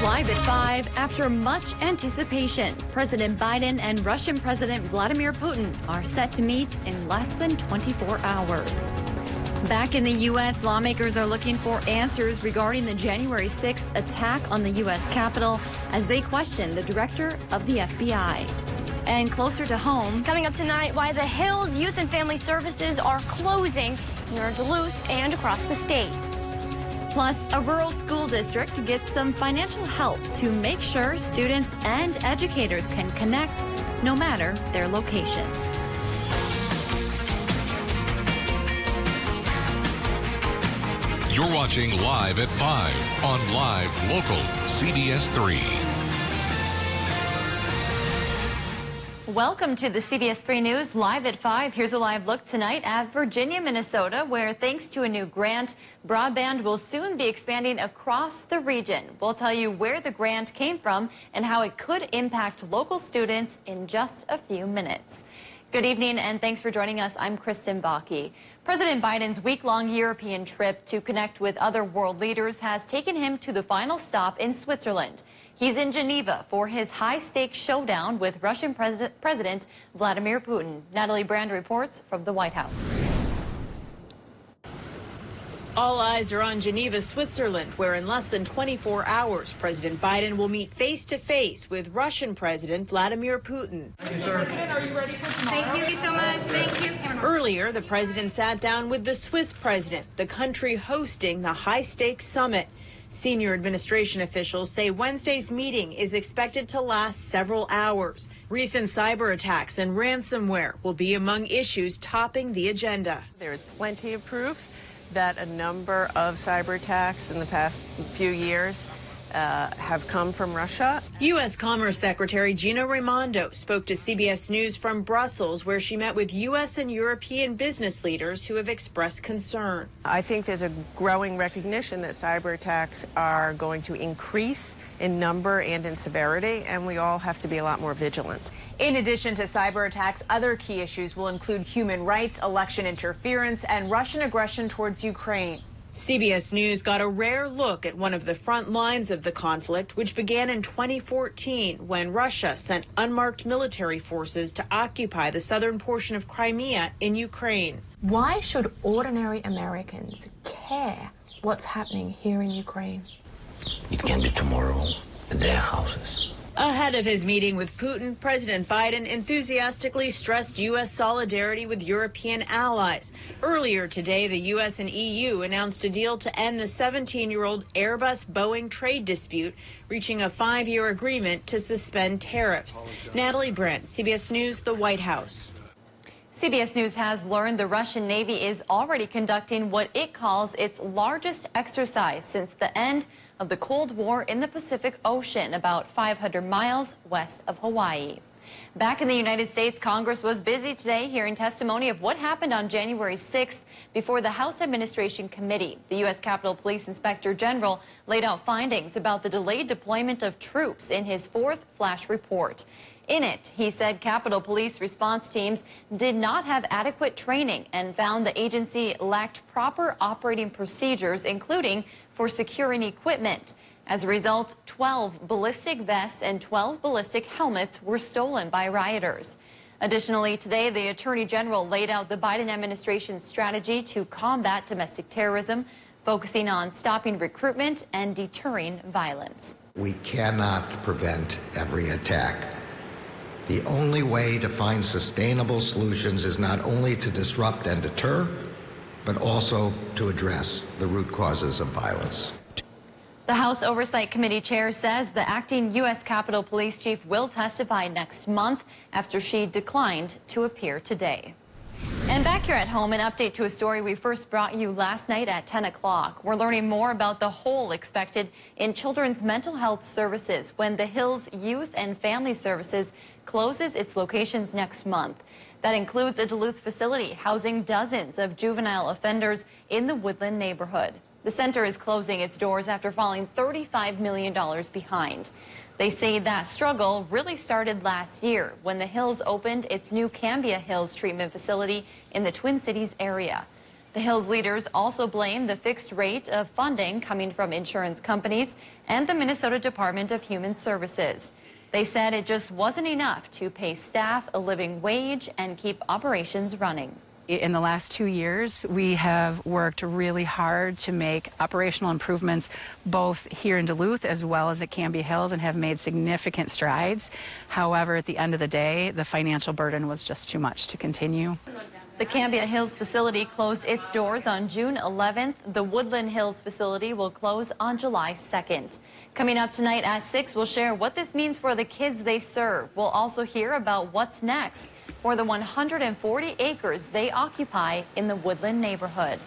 Live at 5, after much anticipation, President Biden and Russian President Vladimir Putin are set to meet in less than 24 hours. Back in the U.S., lawmakers are looking for answers regarding the January 6th attack on the U.S. Capitol as they question the director of the FBI. And closer to home, coming up tonight, why the Hills Youth and Family Services are closing near Duluth and across the state. Plus, a rural school district gets some financial help to make sure students and educators can connect no matter their location. You're watching Live at 5 on Live Local CBS3. Welcome to the CBS3 News Live at 5. Here's a live look tonight at Virginia, Minnesota, where thanks to a new grant, broadband will soon be expanding across the region. We'll tell you where the grant came from and how it could impact local students in just a few minutes. Good evening and thanks for joining us. I'm Kristen Bakke. President Biden's week-long European trip to connect with other world leaders has taken him to the final stop in Switzerland. He's in Geneva for his high-stakes showdown with Russian President Vladimir Putin. Natalie Brand reports from the White House. All eyes are on Geneva, Switzerland, where in less than 24 hours, President Biden will meet face-to-face with Russian President Vladimir Putin. Thank you, sir. Are you ready for tomorrow? Thank you so much. Thank you. Earlier, the president sat down with the Swiss president, the country hosting the high-stakes summit. Senior administration officials say Wednesday's meeting is expected to last several hours. Recent cyber attacks and ransomware will be among issues topping the agenda. There is plenty of proof that a number of cyber attacks in the past few years have come from Russia. U.S. Commerce Secretary Gina Raimondo spoke to CBS News from Brussels, where she met with U.S. and European business leaders who have expressed concern. I think there's a growing recognition that cyber attacks are going to increase in number and in severity, and we all have to be a lot more vigilant. In addition to cyber attacks, other key issues will include human rights, election interference, and Russian aggression towards Ukraine. CBS News got a rare look at one of the front lines of the conflict, which began in 2014 when Russia sent unmarked military forces to occupy the southern portion of Crimea in Ukraine. Why should ordinary Americans care what's happening here in Ukraine? It can be tomorrow at their houses. Ahead of his meeting with Putin, President Biden enthusiastically stressed U.S. solidarity with European allies. Earlier today, the U.S. and EU announced a deal to end the 17-year-old Airbus-Boeing trade dispute, reaching a 5-year agreement to suspend tariffs. Natalie Brand, CBS News, the White House. CBS News has learned the Russian Navy is already conducting what it calls its largest exercise since the end of the Cold War in the Pacific Ocean, about 500 miles west of Hawaii. Back in the United States, Congress was busy today hearing testimony of what happened on January 6th before the House Administration Committee. The U.S. Capitol Police Inspector General laid out findings about the delayed deployment of troops in his fourth flash report. In it, he said Capitol Police response teams did not have adequate training and found the agency lacked proper operating procedures, including for securing equipment. As a result, 12 ballistic vests and 12 ballistic helmets were stolen by rioters. Additionally, today, the Attorney General laid out the Biden administration's strategy to combat domestic terrorism, focusing on stopping recruitment and deterring violence. We cannot prevent every attack. The only way to find sustainable solutions is not only to disrupt and deter, but also to address the root causes of violence. The House Oversight Committee chair says the acting U.S. Capitol Police Chief will testify next month after she declined to appear today. And back here at home, an update to a story we first brought you last night at 10 o'clock. We're learning more about the hole expected in children's mental health services when the Hills Youth and Family Services closes its locations next month. That includes a Duluth facility housing dozens of juvenile offenders in the Woodland neighborhood. The center is closing its doors after falling $35 million behind. They say that struggle really started last year when the Hills opened its new Cambia Hills treatment facility in the Twin Cities area. The Hills leaders also blame the fixed rate of funding coming from insurance companies and the Minnesota Department of Human Services. They said it just wasn't enough to pay staff a living wage and keep operations running. In the last 2 years, we have worked really hard to make operational improvements both here in Duluth as well as at Canby Hills and have made significant strides. However, at the end of the day, the financial burden was just too much to continue. The Canby Hills facility closed its doors on June 11th. The Woodland Hills facility will close on July 2nd. Coming up tonight at 6, we'll share what this means for the kids they serve. We'll also hear about what's next for the 140 acres they occupy in the Woodland neighborhood.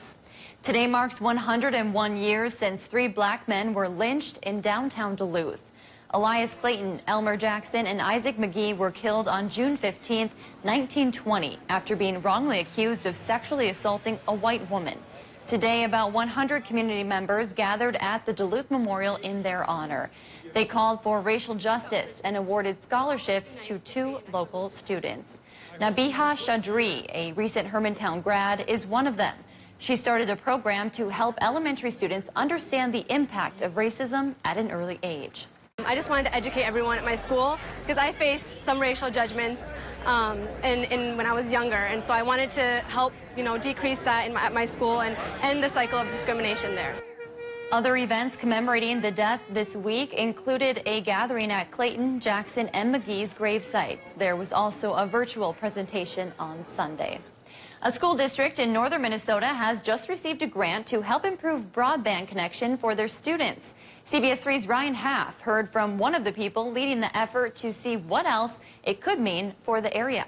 Today marks 101 years since 3 black men were lynched in downtown Duluth. Elias Clayton, Elmer Jackson, and Isaac McGee were killed on June 15, 1920, after being wrongly accused of sexually assaulting a white woman. Today, about 100 community members gathered at the Duluth Memorial in their honor. They called for racial justice and awarded scholarships to 2 local students. Nabiha Shadri, a recent Hermantown grad, is one of them. She started a program to help elementary students understand the impact of racism at an early age. I just wanted to educate everyone at my school because I faced some racial judgments when I was younger, and so I wanted to help, decrease that at my school and end the cycle of discrimination there. Other events commemorating the death this week included a gathering at Clayton, Jackson, and McGee's grave sites. There was also a virtual presentation on Sunday. A school district in northern Minnesota has just received a grant to help improve broadband connection for their students. CBS3's Ryan Half heard from one of the people leading the effort to see what else it could mean for the area.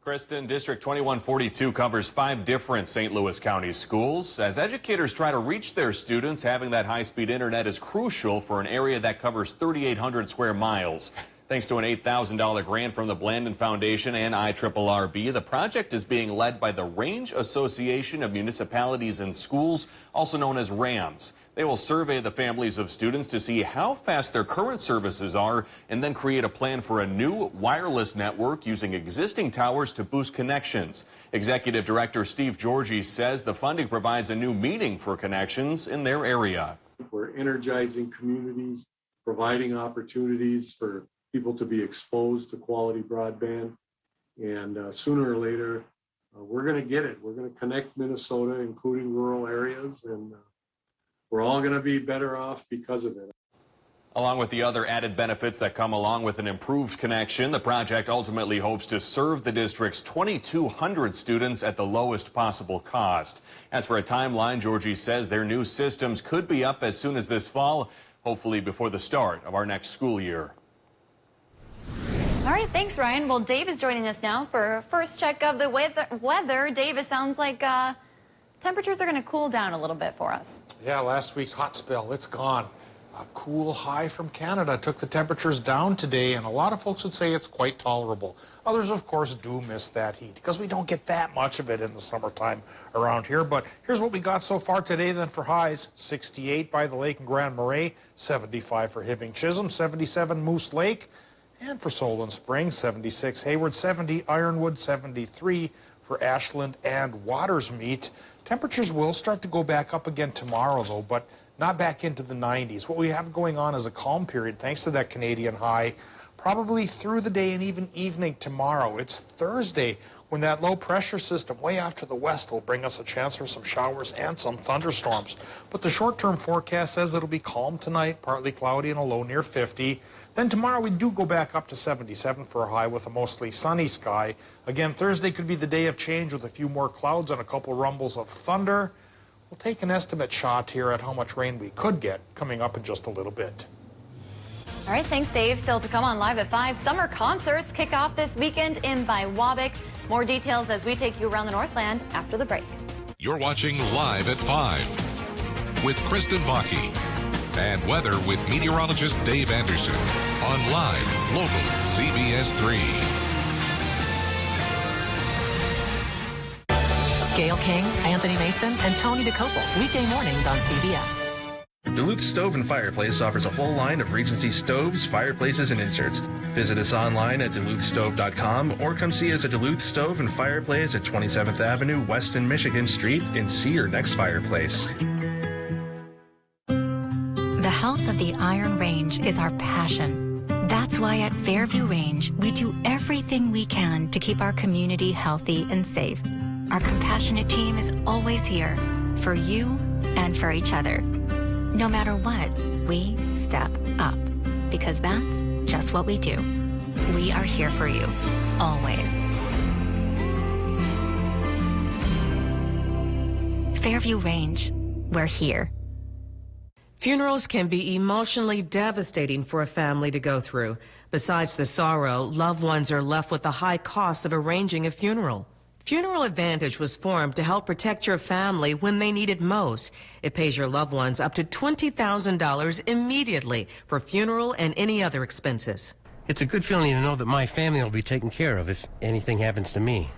Kristen, District 2142 covers 5 different St. Louis County schools. As educators try to reach their students, having that high-speed internet is crucial for an area that covers 3,800 square miles. Thanks to an $8,000 grant from the Blandon Foundation and IRRB, the project is being led by the Range Association of Municipalities and Schools, also known as RAMS. They will survey the families of students to see how fast their current services are and then create a plan for a new wireless network using existing towers to boost connections. Executive Director Steve Georgie says the funding provides a new meaning for connections in their area. We're energizing communities, providing opportunities for people to be exposed to quality broadband, and sooner or later we're going to get it. We're going to connect Minnesota, including rural areas, and we're all going to be better off because of it. Along with the other added benefits that come along with an improved connection, the project ultimately hopes to serve the district's 2,200 students at the lowest possible cost. As for a timeline, Georgie says their new systems could be up as soon as this fall, hopefully before the start of our next school year. All right, thanks, Ryan. Well, Dave is joining us now for a first check of the weather. Dave, it sounds like temperatures are going to cool down a little bit for us. Yeah, last week's hot spell, it's gone. A cool high from Canada took the temperatures down today, and a lot of folks would say it's quite tolerable. Others, of course, do miss that heat because we don't get that much of it in the summertime around here. But here's what we got so far today then for highs. 68 by the lake in Grand Marais, 75 for Hibbing Chisholm, 77 Moose Lake, and for Solon Springs, 76 Hayward, 70 Ironwood, 73 for Ashland and Watersmeet. Temperatures will start to go back up again tomorrow, though, but not back into the 90s. What we have going on is a calm period, thanks to that Canadian high, probably through the day and even evening tomorrow. It's Thursday when that low pressure system way off to the west will bring us a chance for some showers and some thunderstorms. But the short-term forecast says it'll be calm tonight, partly cloudy and a low near 50. Then tomorrow we do go back up to 77 for a high with a mostly sunny sky. Again, Thursday could be the day of change with a few more clouds and a couple rumbles of thunder. We'll take an estimate shot here at how much rain we could get coming up in just a little bit. All right, thanks, Dave. Still to come on Live at 5. Summer concerts kick off this weekend in Biwabik. More details as we take you around the Northland after the break. You're watching Live at 5 with Kristen Vaki. And weather with meteorologist Dave Anderson on Live, Local, CBS3. Gail King, Anthony Mason, and Tony DeCopel. Weekday mornings on CBS. Duluth Stove and Fireplace offers a full line of Regency stoves, fireplaces, and inserts. Visit us online at duluthstove.com or come see us at Duluth Stove and Fireplace at 27th Avenue, West and Michigan Street, and see your next fireplace. The health of the Iron Range is our passion. That's why at Fairview Range, we do everything we can to keep our community healthy and safe. Our compassionate team is always here for you and for each other. No matter what, we step up because that's just what we do. We are here for you, always. Fairview Range, we're here. Funerals can be emotionally devastating for a family to go through. Besides the sorrow, loved ones are left with the high cost of arranging a funeral. Funeral Advantage was formed to help protect your family when they need it most. It pays your loved ones up to $20,000 immediately for funeral and any other expenses. It's a good feeling to know that my family will be taken care of if anything happens to me.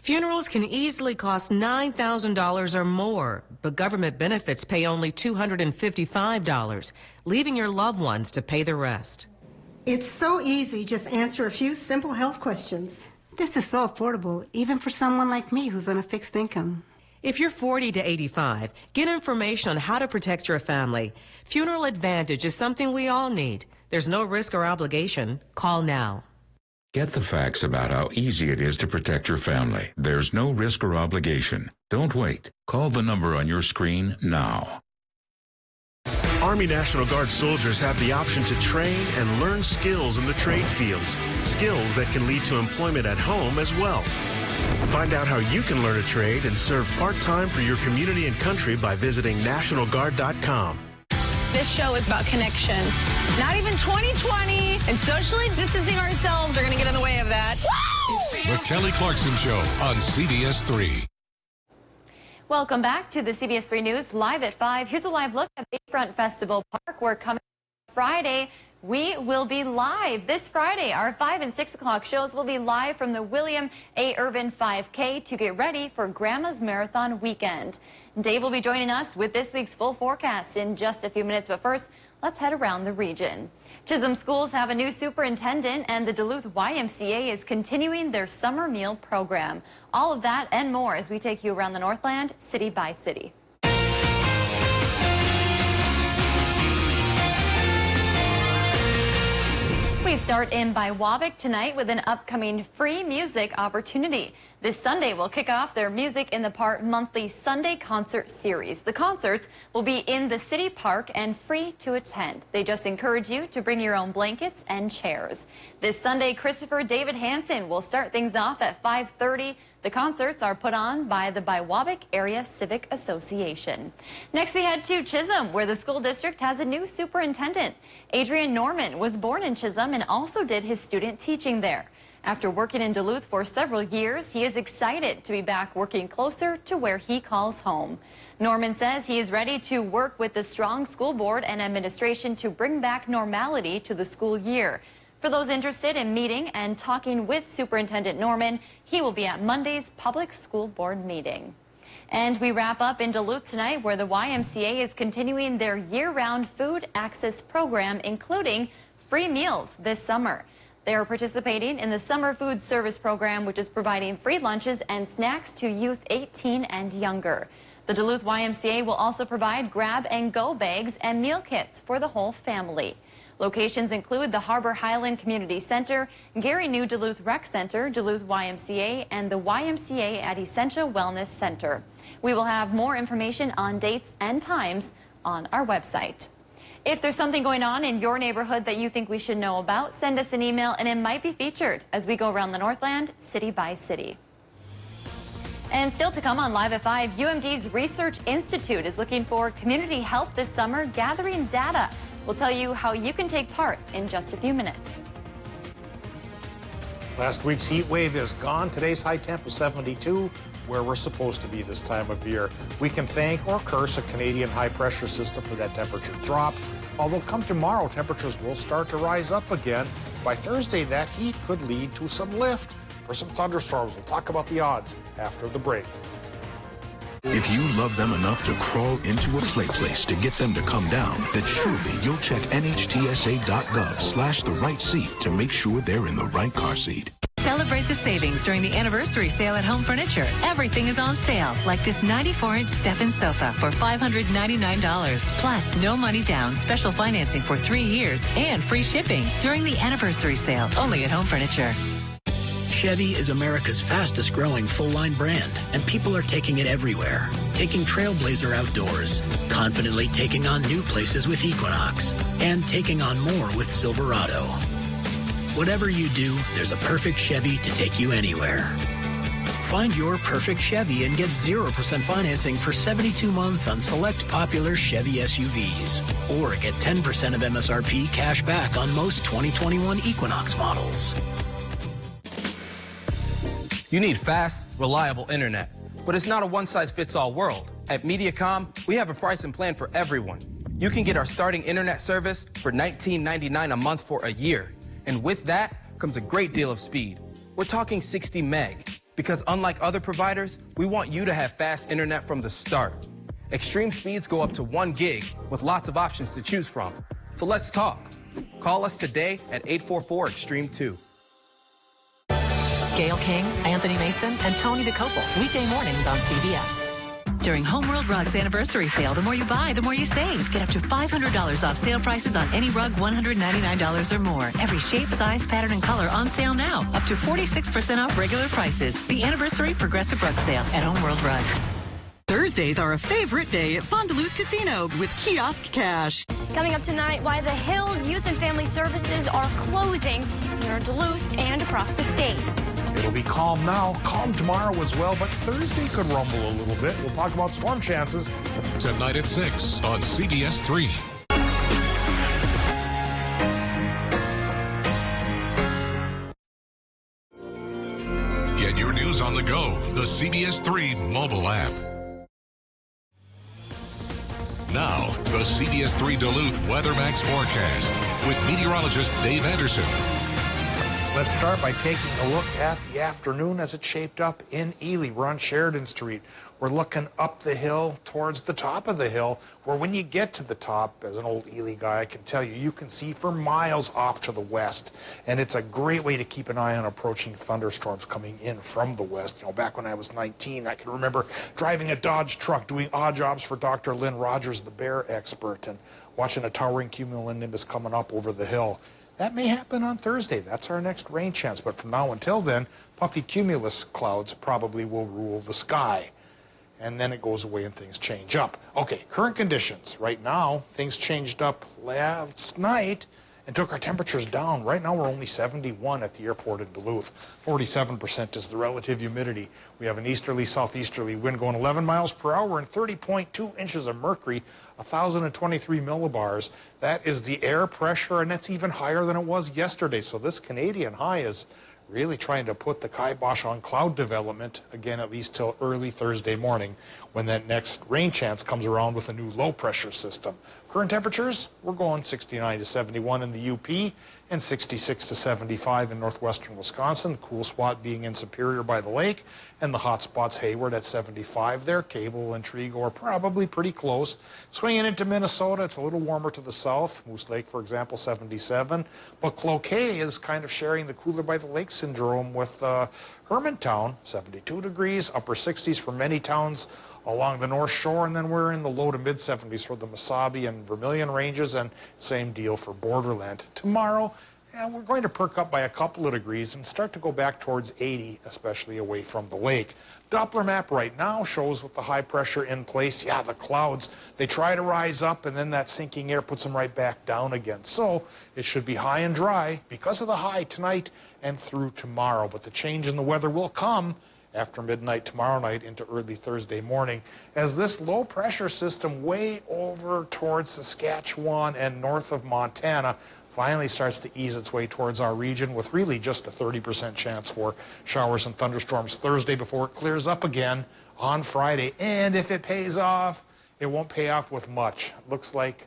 Funerals can easily cost $9,000 or more, but government benefits pay only $255, leaving your loved ones to pay the rest. It's so easy. Just answer a few simple health questions. This is so affordable, even for someone like me who's on a fixed income. If you're 40 to 85, get information on how to protect your family. Funeral Advantage is something we all need. There's no risk or obligation. Call now. Get the facts about how easy it is to protect your family. There's no risk or obligation. Don't wait. Call the number on your screen now. Army National Guard soldiers have the option to train and learn skills in the trade fields, skills that can lead to employment at home as well. Find out how you can learn a trade and serve part-time for your community and country by visiting nationalguard.com. This show is about connection. Not even 2020 and socially distancing ourselves are going to get in the way of that. The Kelly Clarkson Show on CBS3. Welcome back to the CBS3 News Live at 5. Here's a live look at Bayfront Festival Park. We're coming Friday. We will be live this Friday. Our 5 and 6 o'clock shows will be live from the William A. Irvin 5K to get ready for Grandma's Marathon weekend. Dave will be joining us with this week's full forecast in just a few minutes. But first, let's head around the region. Chisholm schools have a new superintendent, and the Duluth YMCA is continuing their summer meal program. All of that and more as we take you around the Northland, city by city. We start in Biwabik tonight with an upcoming free music opportunity. This Sunday will kick off their Music in the Park monthly Sunday concert series. The concerts will be in the city park and free to attend. They just encourage you to bring your own blankets and chairs. This Sunday, Christopher David Hansen will start things off at 5:30. The concerts are put on by the Biwabik Area Civic Association. Next, we head to Chisholm, where the school district has a new superintendent. Adrian Norman was born in Chisholm and also did his student teaching there. After working in Duluth for several years, he is excited to be back working closer to where he calls home. Norman says he is ready to work with the strong school board and administration to bring back normality to the school year. For those interested in meeting and talking with Superintendent Norman, he will be at Monday's public school board meeting. And we wrap up in Duluth tonight, where the YMCA is continuing their year-round food access program, including free meals this summer. They are participating in the Summer Food Service Program, which is providing free lunches and snacks to youth 18 and younger. The Duluth YMCA will also provide grab-and-go bags and meal kits for the whole family. Locations include the Harbor Highland Community Center, Gary New Duluth Rec Center, Duluth YMCA, and the YMCA at Essentia Wellness Center. We will have more information on dates and times on our website. If there's something going on in your neighborhood that you think we should know about, send us an email and it might be featured as we go around the Northland, city by city. And still to come on Live at 5, UMD's Research Institute is looking for community help this summer, gathering data. We'll tell you how you can take part in just a few minutes. Last week's heat wave is gone. Today's high temp was 72, where we're supposed to be this time of year. We can thank or curse a Canadian high-pressure system for that temperature drop. Although come tomorrow, temperatures will start to rise up again. By Thursday, that heat could lead to some lift for some thunderstorms. We'll talk about the odds after the break. If you love them enough to crawl into a play place to get them to come down, then surely you'll check nhtsa.gov/the right seat to make sure they're in the right car seat. Celebrate the savings during the anniversary sale at Home Furniture. Everything is on sale, like this 94-inch Stephan sofa for $599. Plus, no money down, special financing for 3 years, and free shipping during the anniversary sale, only at Home Furniture. Chevy is America's fastest growing full-line brand, and people are taking it everywhere. Taking Trailblazer outdoors, confidently taking on new places with Equinox, and taking on more with Silverado. Whatever you do, there's a perfect Chevy to take you anywhere. Find your perfect Chevy and get 0% financing for 72 months on select popular Chevy SUVs. Or get 10% of MSRP cash back on most 2021 Equinox models. You need fast, reliable internet. But it's not a one-size-fits-all world. At Mediacom, we have a pricing plan for everyone. You can get our starting internet service for $19.99 a month for a year. And with that comes a great deal of speed. We're talking 60 meg. Because unlike other providers, we want you to have fast internet from the start. Extreme speeds go up to 1 gig with lots of options to choose from. So let's talk. Call us today at 844-EXTREME2. Gail King, Anthony Mason, and Tony DeCopel. Weekday mornings on CBS. During Homeworld Rugs anniversary sale, the more you buy, the more you save. Get up to $500 off sale prices on any rug, $199 or more. Every shape, size, pattern, and color on sale now. Up to 46% off regular prices. The anniversary progressive rug sale at Homeworld Rugs. Thursdays are a favorite day at Duluth Casino with Kiosk Cash. Coming up tonight, why the Hills Youth and Family Services are closing here in Duluth and across the state. It'll be calm now, calm tomorrow as well, but Thursday could rumble a little bit. We'll talk about storm chances tonight at 6 on CBS3. Get your news on the go, the CBS3 mobile app. Now, the CBS3 Duluth Weather Max forecast with meteorologist Dave Anderson. Let's start by taking a look at the afternoon as it shaped up in Ely. We're on Sheridan Street. We're looking up the hill towards the top of the hill, where when you get to the top, as an old Ely guy, I can tell you, you can see for miles off to the west. And it's a great way to keep an eye on approaching thunderstorms coming in from the west. You know, back when I was 19, I can remember driving a Dodge truck, doing odd jobs for Dr. Lynn Rogers, the bear expert, and watching a towering cumulonimbus coming up over the hill. That may happen on Thursday. That's our next rain chance. But from now until then, puffy cumulus clouds probably will rule the sky. And then it goes away and things change up. Okay, current conditions. Right now, things changed up last night and took our temperatures down. Right now, we're only 71 at the airport in Duluth. 47% is the relative humidity. We have an easterly, southeasterly wind going 11 miles per hour and 30.2 inches of mercury, 1,023 millibars. That is the air pressure, and that's even higher than it was yesterday. So this Canadian high is really trying to put the kibosh on cloud development, again, at least till early Thursday morning, when that next rain chance comes around with a new low-pressure system. Current temperatures, we're going 69 to 71 in the UP and 66 to 75 in northwestern Wisconsin. The cool spot being in Superior by the lake, and the hot spots Hayward at 75 there. Cable and Trego are probably pretty close. Swinging into Minnesota, it's a little warmer to the south. Moose Lake, for example, 77. But Cloquet is kind of sharing the cooler by the lake syndrome with Hermantown, 72 degrees, upper 60s for many towns along the North Shore, and then we're in the low to mid 70s for the Mesabi and Vermilion ranges, and same deal for Borderland. Tomorrow, we're going to perk up by a couple of degrees and start to go back towards 80, especially away from the lake. Doppler map right now shows with the high pressure in place, the clouds, they try to rise up, and then that sinking air puts them right back down again. So it should be high and dry because of the high tonight and through tomorrow. But the change in the weather will come after midnight tomorrow night into early Thursday morning, as this low pressure system way over towards Saskatchewan and north of Montana finally starts to ease its way towards our region, with really just a 30% chance for showers and thunderstorms Thursday before it clears up again on Friday. And if it pays off, it won't pay off with much. It looks like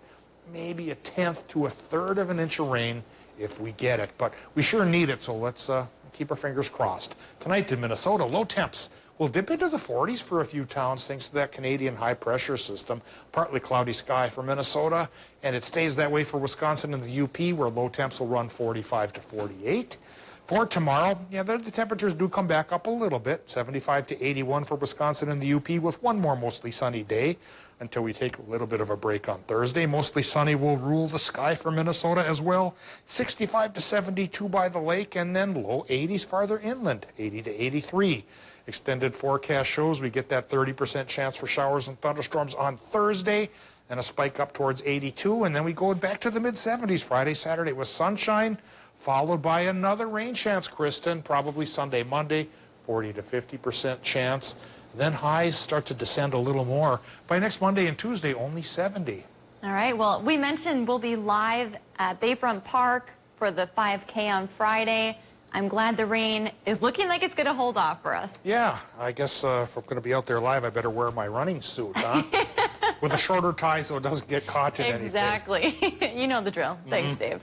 maybe 1/10 to 1/3 of an inch of rain if we get it, but we sure need it, so let's keep our fingers crossed. Tonight in Minnesota, low temps We'll dip into the 40s for a few towns thanks to that Canadian high pressure system. Partly cloudy sky for Minnesota, and it stays that way for Wisconsin and the UP, where low temps will run 45 to 48. For tomorrow, yeah, the temperatures do come back up a little bit, 75 to 81 for Wisconsin and the UP, with one more mostly sunny day until we take a little bit of a break on Thursday. Mostly sunny will rule the sky for Minnesota as well, 65 to 72 by the lake, and then low 80s farther inland, 80 to 83. Extended forecast shows we get that 30% chance for showers and thunderstorms on Thursday, and a spike up towards 82, and then we go back to the mid-70s Friday, Saturday with sunshine, followed by another rain chance, Kristen, probably Sunday, Monday, 40 to 50% chance. Then highs start to descend a little more. By next Monday and Tuesday, only 70. All right, well, we mentioned we'll be live at Bayfront Park for the 5K on Friday. I'm glad the rain is looking like it's going to hold off for us. Yeah, I guess if I'm going to be out there live, I better wear my running suit, huh? With a shorter tie so it doesn't get caught in anything. Exactly. You know the drill. Thanks, Dave.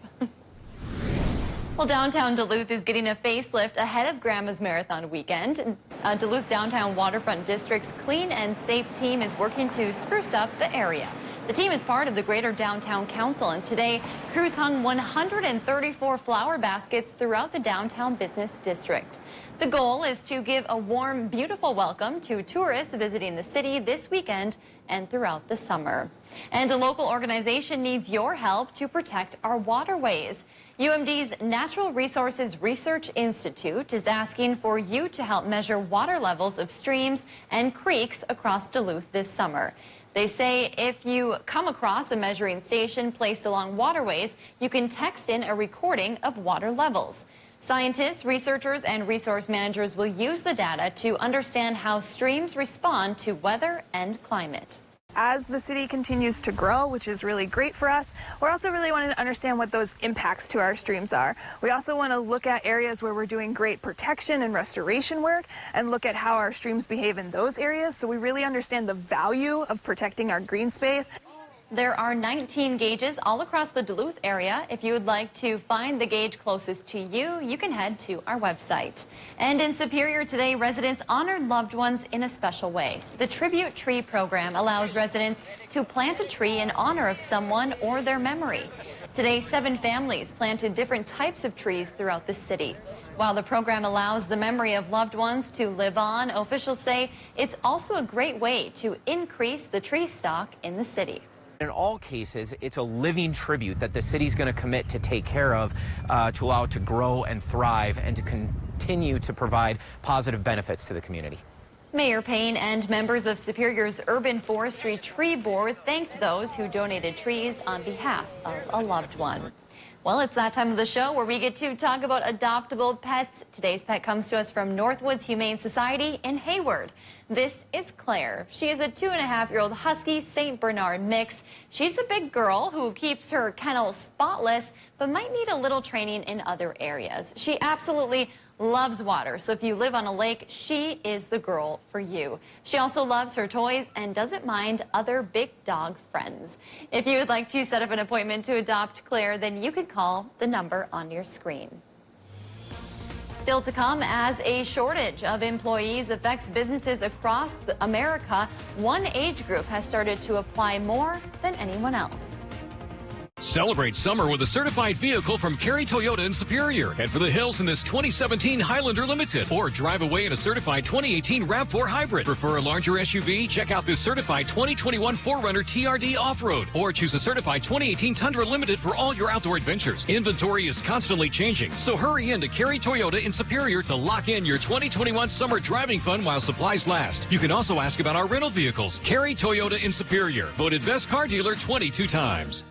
Well, downtown Duluth is getting a facelift ahead of Grandma's Marathon weekend. Duluth Downtown Waterfront District's Clean and Safe team is working to spruce up the area. The team is part of the Greater Downtown Council, and today crews hung 134 flower baskets throughout the downtown business district. The goal is to give a warm, beautiful welcome to tourists visiting the city this weekend and throughout the summer. And a local organization needs your help to protect our waterways. UMD's Natural Resources Research Institute is asking for you to help measure water levels of streams and creeks across Duluth this summer. They say if you come across a measuring station placed along waterways, you can text in a recording of water levels. Scientists, researchers, and resource managers will use the data to understand how streams respond to weather and climate. As the city continues to grow, which is really great for us, we're also really wanting to understand what those impacts to our streams are. We also want to look at areas where we're doing great protection and restoration work and look at how our streams behave in those areas, so we really understand the value of protecting our green space. There are 19 gauges all across the Duluth area. If you would like to find the gauge closest to you, you can head to our website. And in Superior today, residents honored loved ones in a special way. The Tribute Tree program allows residents to plant a tree in honor of someone or their memory. Today, 7 families planted different types of trees throughout the city. While the program allows the memory of loved ones to live on, officials say it's also a great way to increase the tree stock in the city. In all cases, it's a living tribute that the city's going to commit to take care of to allow it to grow and thrive and to continue to provide positive benefits to the community. Mayor Payne and members of Superior's Urban Forestry Tree Board thanked those who donated trees on behalf of a loved one. Well, it's that time of the show where we get to talk about adoptable pets. Today's pet comes to us from Northwoods Humane Society in Hayward. This is Claire. She is a 2.5-year-old Husky St. Bernard mix. She's a big girl who keeps her kennel spotless, but might need a little training in other areas. She absolutely loves water, so if you live on a lake, she is the girl for you. She also loves her toys and doesn't mind other big dog friends. If you would like to set up an appointment to adopt Claire, then you can call the number on your screen. Still to come, as a shortage of employees affects businesses across America, one age group has started to apply more than anyone else. Celebrate summer with a certified vehicle from Cary Toyota in Superior. Head for the hills in this 2017 Highlander Limited, or drive away in a certified 2018 RAV4 Hybrid. Prefer a larger SUV? Check out this certified 2021 4Runner TRD Off-Road, or choose a certified 2018 Tundra Limited for all your outdoor adventures. Inventory is constantly changing, so hurry in to Cary Toyota in Superior to lock in your 2021 summer driving fun while supplies last. You can also ask about our rental vehicles. Cary Toyota in Superior, voted best car dealer 22 times.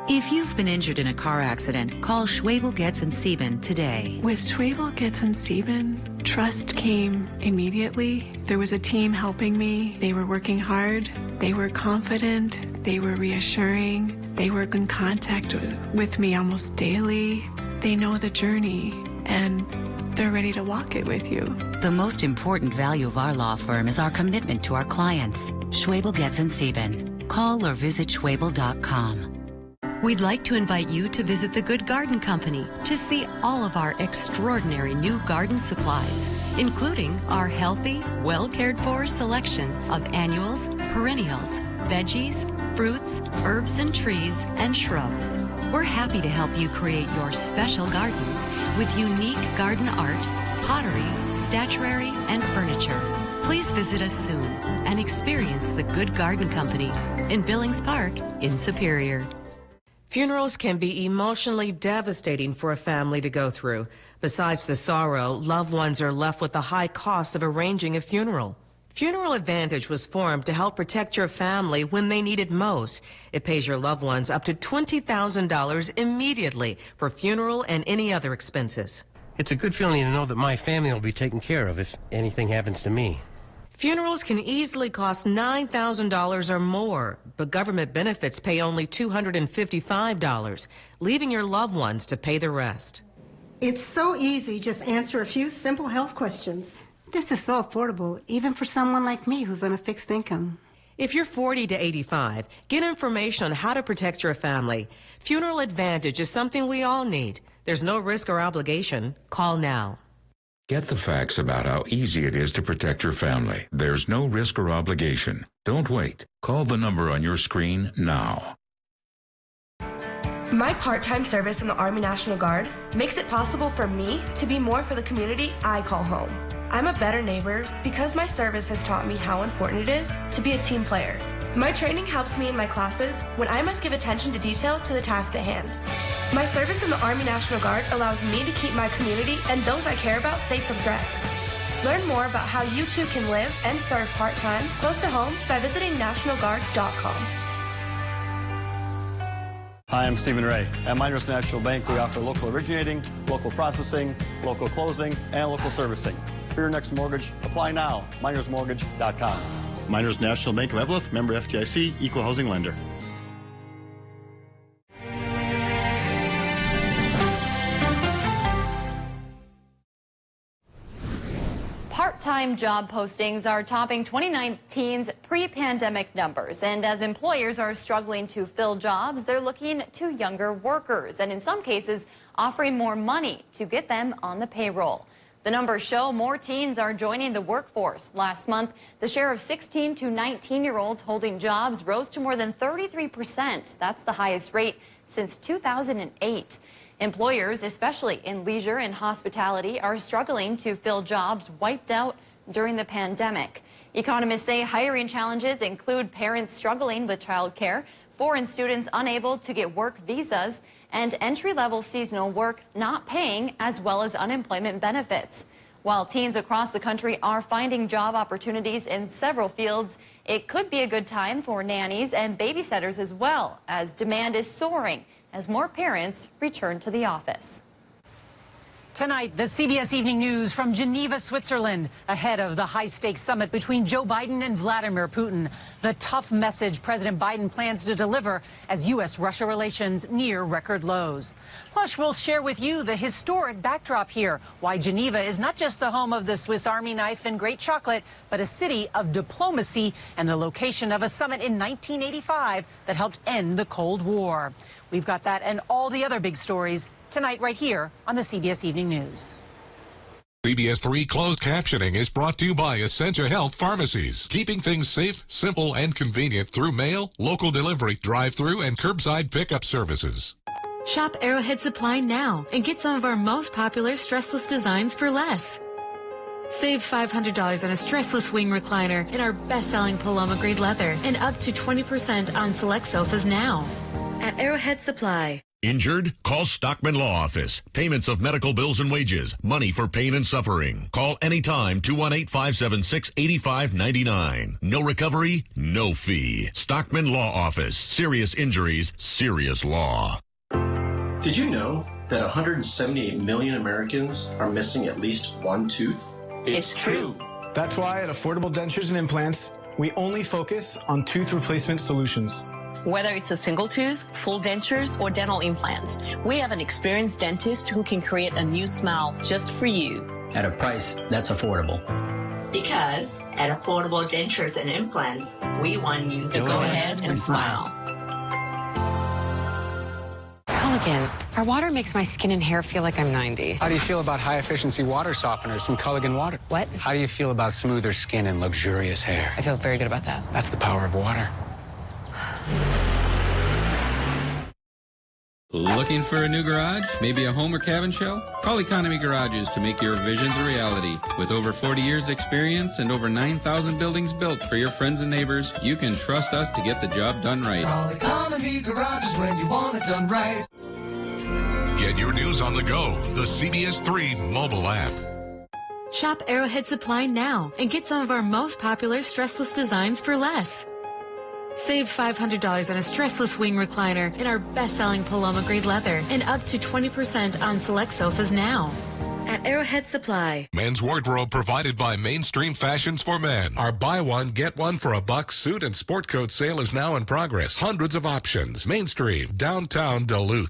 If you've been injured in a car accident, call Schwabel, Getz & Sieben today. With Schwabel, Getz & Sieben, trust came immediately. There was a team helping me. They were working hard. They were confident. They were reassuring. They were in contact with me almost daily. They know the journey, and they're ready to walk it with you. The most important value of our law firm is our commitment to our clients. Schwabel, Getz & Sieben. Call or visit Schwabel.com. We'd like to invite you to visit the Good Garden Company to see all of our extraordinary new garden supplies. including our healthy, well-cared-for selection of annuals, perennials, veggies, fruits, herbs and trees, and shrubs. We're happy to help you create your special gardens with unique garden art, pottery, statuary, and furniture. Please visit us soon and experience the Good Garden Company in Billings Park in Superior. Funerals can be emotionally devastating for a family to go through. Besides the sorrow, loved ones are left with the high cost of arranging a funeral. Funeral Advantage was formed to help protect your family when they need it most. It pays your loved ones up to $20,000 immediately for funeral and any other expenses. It's a good feeling to know that my family will be taken care of if anything happens to me. Funerals can easily cost $9,000 or more, but government benefits pay only $255, leaving your loved ones to pay the rest. It's so easy. Just answer a few simple health questions. This is so affordable, even for someone like me who's on a fixed income. If you're 40 to 85, get information on how to protect your family. Funeral Advantage is something we all need. There's no risk or obligation. Call now. Get the facts about how easy it is to protect your family. There's no risk or obligation. Don't wait. Call the number on your screen now. My part-time service in the Army National Guard makes it possible for me to be more for the community I call home. I'm a better neighbor because my service has taught me how important it is to be a team player. My training helps me in my classes when I must give attention to detail to the task at hand. My service in the Army National Guard allows me to keep my community and those I care about safe from threats. Learn more about how you too can live and serve part-time close to home by visiting nationalguard.com. Hi, I'm Stephen Ray. At Miners National Bank, we offer local originating, local processing, local closing, and local servicing. For your next mortgage, apply now. minersmortgage.com. Miners National Bank of Evelyn, member FDIC, equal housing lender. Part-time job postings are topping 2019's pre-pandemic numbers, and as employers are struggling to fill jobs, they're looking to younger workers, and in some cases, offering more money to get them on the payroll. The numbers show more teens are joining the workforce. Last month, the share of 16 to 19-year-olds holding jobs rose to more than 33%. That's the highest rate since 2008. Employers, especially in leisure and hospitality, are struggling to fill jobs wiped out during the pandemic. Economists say hiring challenges include parents struggling with childcare, foreign students unable to get work visas, and entry-level seasonal work not paying, as well as unemployment benefits. While teens across the country are finding job opportunities in several fields, it could be a good time for nannies and babysitters as well, as demand is soaring as more parents return to the office. Tonight, the CBS Evening News from Geneva, Switzerland, ahead of the high-stakes summit between Joe Biden and Vladimir Putin. The tough message President Biden plans to deliver as U.S.-Russia relations near record lows. Plus, we'll share with you the historic backdrop here, why Geneva is not just the home of the Swiss Army knife and great chocolate, but a city of diplomacy and the location of a summit in 1985 that helped end the Cold War. We've got that and all the other big stories tonight right here on the CBS Evening News. CBS3 closed captioning is brought to you by Essentia Health Pharmacies, keeping things safe, simple, and convenient through mail, local delivery, drive-through, and curbside pickup services. Shop Arrowhead Supply now and get some of our most popular stressless designs for less. Save $500 on a stressless wing recliner in our best-selling Paloma grade leather and up to 20% on select sofas now at Arrowhead Supply. Injured? Call Stockman Law Office. Payments of medical bills and wages. Money for pain and suffering. Call anytime 218-576-8599. No recovery, no fee. Stockman Law Office. Serious injuries, serious law. Did you know that 178 million Americans are missing at least one tooth? It's true. That's why at Affordable Dentures and Implants, we only focus on tooth replacement solutions. Whether it's a single tooth, full dentures, or dental implants, we have an experienced dentist who can create a new smile just for you. At a price that's affordable. Because at Affordable Dentures and Implants, we want you to go ahead and smile. Culligan, our water makes my skin and hair feel like I'm 90. How do you feel about high-efficiency water softeners from Culligan Water? What? How do you feel about smoother skin and luxurious hair? I feel very good about that. That's the power of water. Looking for a new garage? Maybe a home or cabin shell? Call Economy Garages to make your visions a reality. With over 40 years experience and over 9,000 buildings built for your friends and neighbors, you can trust us to get the job done right. Call Economy Garages when you want it done right. Get your news on the go. The CBS3 mobile app. Shop Arrowhead Supply now and get some of our most popular stressless designs for less. Save $500 on a stressless wing recliner in our best-selling Paloma grade leather and up to 20% on select sofas now at Arrowhead Supply. Men's wardrobe provided by Mainstream Fashions for Men. Our buy one, get one for a buck suit and sport coat sale is now in progress. Hundreds of options. Mainstream, downtown Duluth.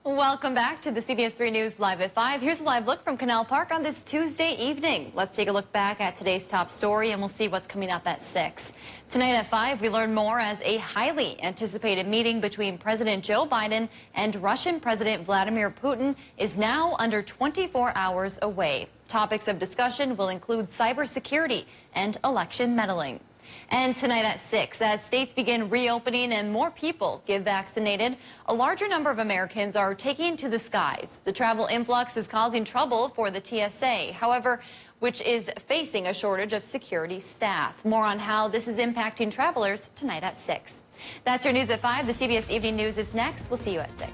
Welcome back to the CBS 3 News Live at 5. Here's a live look from Canal Park on this Tuesday evening. Let's take a look back at today's top story and we'll see what's coming up at 6. Tonight at 5, we learn more as a highly anticipated meeting between President Joe Biden and Russian President Vladimir Putin is now under 24 hours away. Topics of discussion will include cybersecurity and election meddling. And tonight at 6, as states begin reopening and more people get vaccinated, a larger number of Americans are taking to the skies. The travel influx is causing trouble for the TSA, however, which is facing a shortage of security staff. More on how this is impacting travelers tonight at 6. That's your news at 5. The CBS Evening News is next. We'll see you at 6.